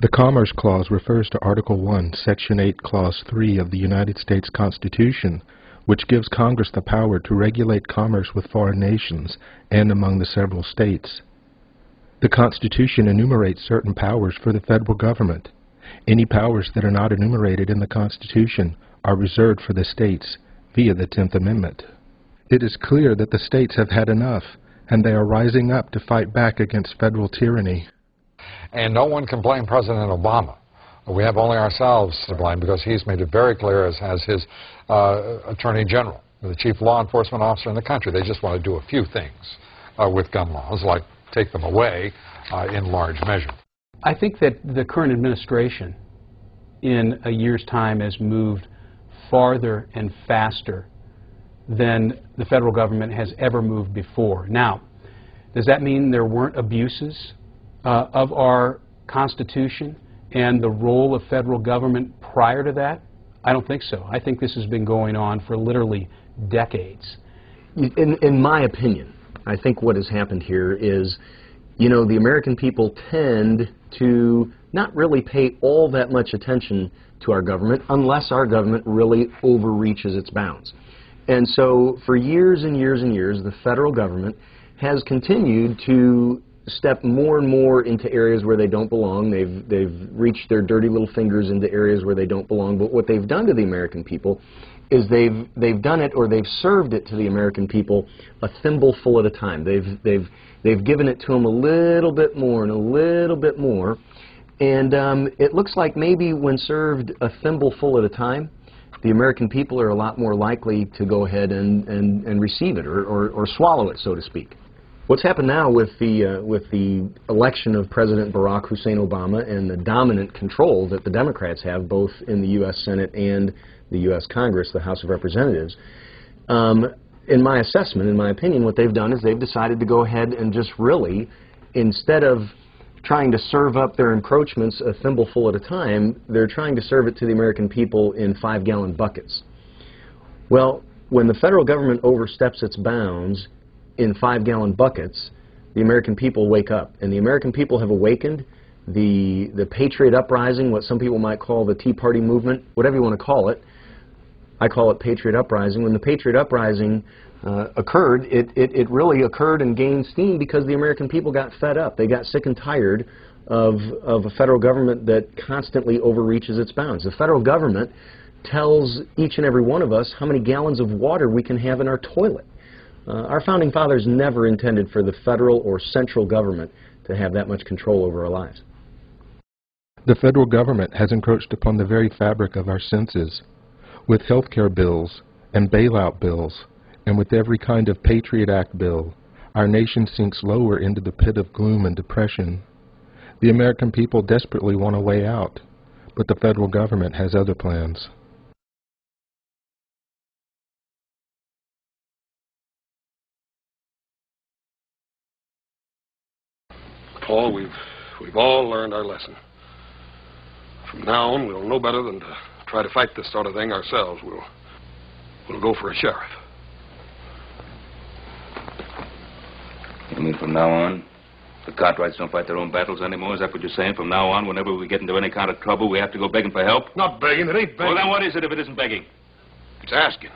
The Commerce Clause refers to Article 1, Section 8, Clause 3 of the United States Constitution, which gives Congress the power to regulate commerce with foreign nations and among the several states. The Constitution enumerates certain powers for the federal government. Any powers that are not enumerated in the Constitution are reserved for the states via the 10th Amendment. It is clear that the states have had enough, and they are rising up to fight back against federal tyranny. And no one can blame President Obama. We have only ourselves to blame because he's made it very clear, as has his Attorney General, the chief law enforcement officer in the country. They just want to do a few things with gun laws, like take them away in large measure. I think that the current administration in a year's time has moved farther and faster than the federal government has ever moved before. Now, does that mean there weren't abuses of our Constitution and the role of federal government prior to that? I don't think so. I think this has been going on for literally decades. In my opinion, I think what has happened here is, you know, the American people tend to not really pay all that much attention to our government unless our government really overreaches its bounds. And so for years and years and years, the federal government has continued to step more and more into areas where they don't belong. They've reached their dirty little fingers into areas where they don't belong. But what they've done to the American people is they've done it, or they've served it to the American people a thimbleful at a time. They've given it to them a little bit more and a little bit more. And it looks like maybe when served a thimbleful at a time, the American people are a lot more likely to go ahead and receive it or swallow it, so to speak. What's happened now with the election of President Barack Hussein Obama and the dominant control that the Democrats have both in the U.S. Senate and the U.S. Congress, the House of Representatives, in my assessment, in my opinion, what they've done is they've decided to go ahead and just really, instead of trying to serve up their encroachments a thimbleful at a time, they're trying to serve it to the American people in 5-gallon buckets. Well, when the federal government oversteps its bounds in 5-gallon buckets, the American people wake up. And the American people have awakened. The Patriot Uprising, what some people might call the Tea Party movement, whatever you want to call it, I call it Patriot Uprising. When the Patriot Uprising occurred, it really occurred and gained steam because the American people got fed up. They got sick and tired of a federal government that constantly overreaches its bounds. The federal government tells each and every one of us how many gallons of water we can have in our toilet. Our founding fathers never intended for the federal or central government to have that much control over our lives. The federal government has encroached upon the very fabric of our senses. With health care bills and bailout bills, and with every kind of Patriot Act bill, our nation sinks lower into the pit of gloom and depression. The American people desperately want a way out, but the federal government has other plans. Paul, we've all learned our lesson. From now on, we'll know better than to try to fight this sort of thing ourselves. We'll go for a sheriff. You mean from now on, the Cartwrights don't fight their own battles anymore? Is that what you're saying? From now on, whenever we get into any kind of trouble, we have to go begging for help? Not begging. It ain't begging. Well, then what is it if it isn't begging? It's asking.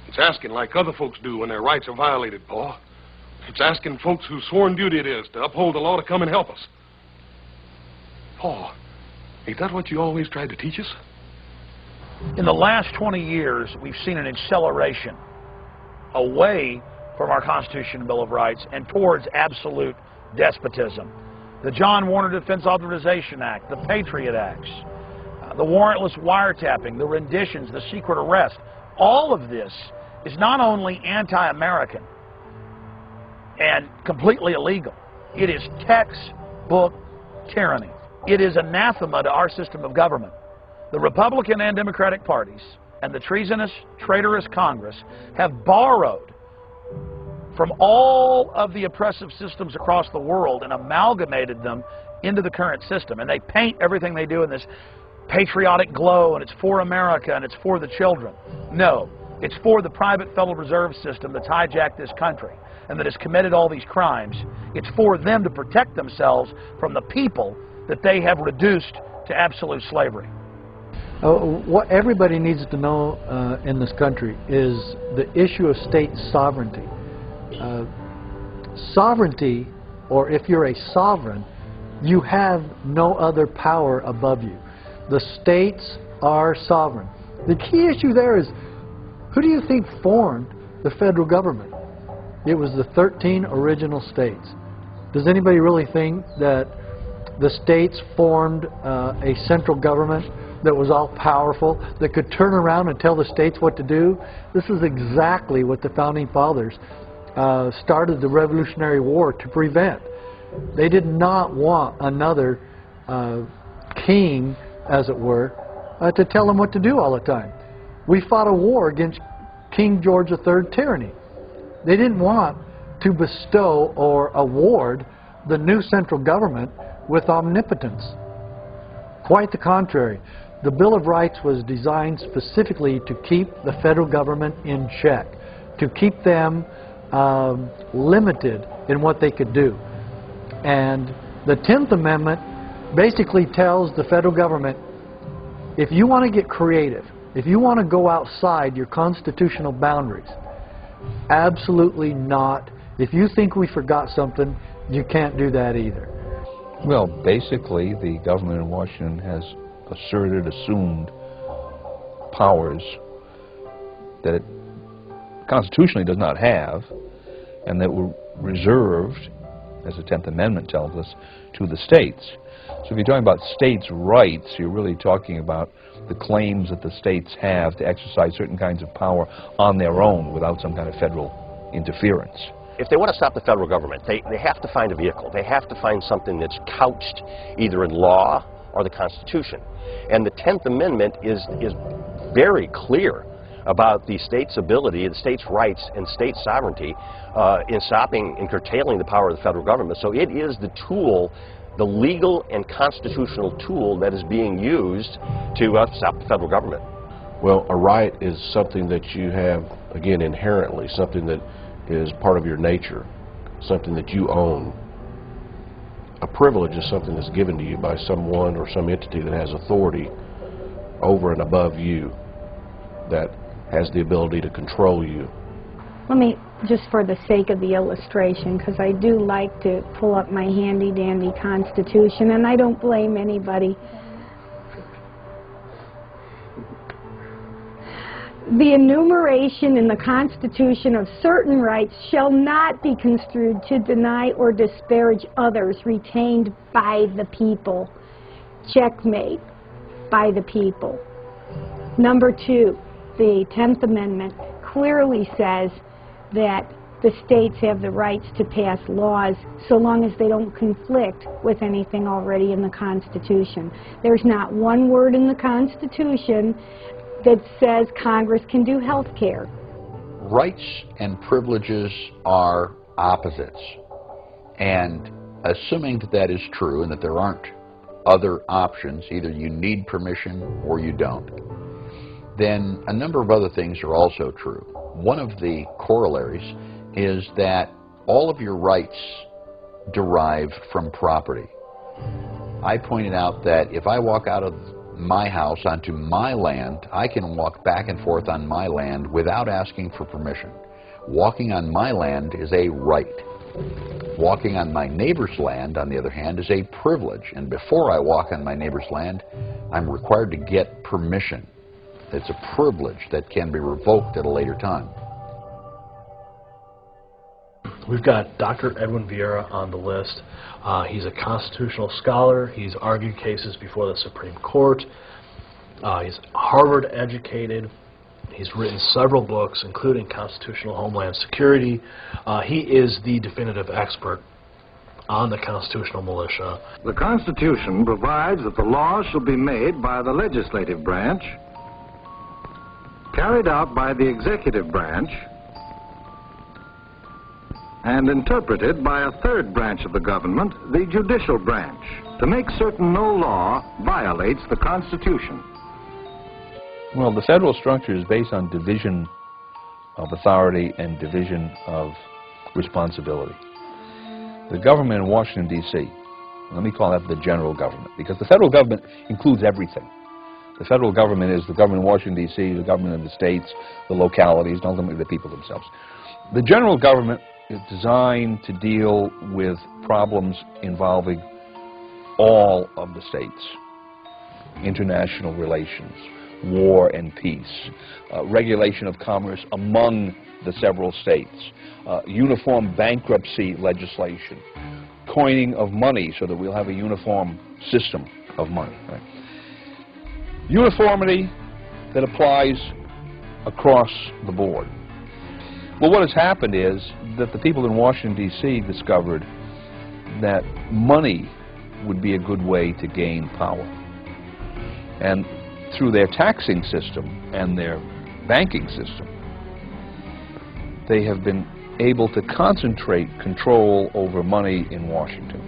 It's asking like other folks do when their rights are violated, Paul. It's asking folks whose sworn duty it is to uphold the law to come and help us. Paul, ain't that what you always tried to teach us? In the last 20 years, we've seen an acceleration away from our Constitution and Bill of Rights and towards absolute despotism. The John Warner Defense Authorization Act, the Patriot Acts, the warrantless wiretapping, the renditions, the secret arrest, all of this is not only anti-American and completely illegal, it is textbook tyranny. It is anathema to our system of government. The Republican and Democratic parties and the treasonous, traitorous Congress have borrowed from all of the oppressive systems across the world and amalgamated them into the current system. And they paint everything they do in this patriotic glow, and it's for America and it's for the children. No, it's for the private Federal Reserve System that's hijacked this country and that has committed all these crimes. It's for them to protect themselves from the people that they have reduced to absolute slavery. What everybody needs to know in this country is the issue of state sovereignty. Sovereignty, or if you're a sovereign, you have no other power above you. The states are sovereign. The key issue there is, who do you think formed the federal government? It was the 13 original states. Does anybody really think that the states formed a central government that was all powerful, that could turn around and tell the states what to do? This is exactly what the Founding Fathers started the Revolutionary War to prevent. They did not want another king, as it were, to tell them what to do all the time. We fought a war against King George III tyranny. They didn't want to bestow or award the new central government with omnipotence. Quite the contrary. The Bill of Rights was designed specifically to keep the federal government in check, to keep them limited in what they could do. And the 10th Amendment basically tells the federal government, if you want to get creative, if you want to go outside your constitutional boundaries, absolutely not. If you think we forgot something, you can't do that either. Well, basically, the government in Washington has assumed powers that it constitutionally does not have, and that were reserved, as the 10th Amendment tells us, to the states. So if you're talking about states' rights, you're really talking about the claims that the states have to exercise certain kinds of power on their own without some kind of federal interference. If they want to stop the federal government, they have to find a vehicle. They have to find something that's couched either in law or the Constitution. And the 10th Amendment is very clear about the state's ability, the state's rights and state sovereignty in stopping and curtailing the power of the federal government. So it is the tool, the legal and constitutional tool that is being used to stop the federal government. Well, a right is something that you have, again, inherently, something that is part of your nature, something that you own. A privilege is something that's given to you by someone or some entity that has authority over and above you, that has the ability to control you. Let me, just for the sake of the illustration, because I do like to pull up my handy-dandy Constitution, and I don't blame anybody. The enumeration in the Constitution of certain rights shall not be construed to deny or disparage others retained by the people. Checkmate, by the people. Number 2, the 10th Amendment clearly says that the states have the rights to pass laws so long as they don't conflict with anything already in the Constitution. There's not one word in the Constitution that says Congress can do health care. Rights and privileges are opposites. And assuming that that is true and that there aren't other options, either you need permission or you don't, then a number of other things are also true. One of the corollaries is that all of your rights derive from property. I pointed out that if I walk out of my house onto my land, I can walk back and forth on my land without asking for permission. Walking on my land is a right. Walking on my neighbor's land, on the other hand, is a privilege. And before I walk on my neighbor's land, I'm required to get permission. It's a privilege that can be revoked at a later time. We've got Dr. Edwin Vieira on the list. He's a constitutional scholar. He's argued cases before the Supreme Court. He's Harvard educated. He's written several books, including Constitutional Homeland Security. He is the definitive expert on the constitutional militia. The Constitution provides that the laws shall be made by the legislative branch, carried out by the executive branch, and interpreted by a third branch of the government, the judicial branch, to make certain no law violates the Constitution. Well, the federal structure is based on division of authority and division of responsibility. The government in Washington, D.C. Let me call that the general government, because the federal government includes everything. The federal government is the government in Washington, D.C., the government of the states, the localities, and ultimately the people themselves. The general government is designed to deal with problems involving all of the states. International relations, war and peace, regulation of commerce among the several states, uniform bankruptcy legislation, coining of money so that we'll have a uniform system of money. Right? Uniformity that applies across the board. Well, what has happened is that the people in Washington, D.C. discovered that money would be a good way to gain power. And through their taxing system and their banking system, they have been able to concentrate control over money in Washington.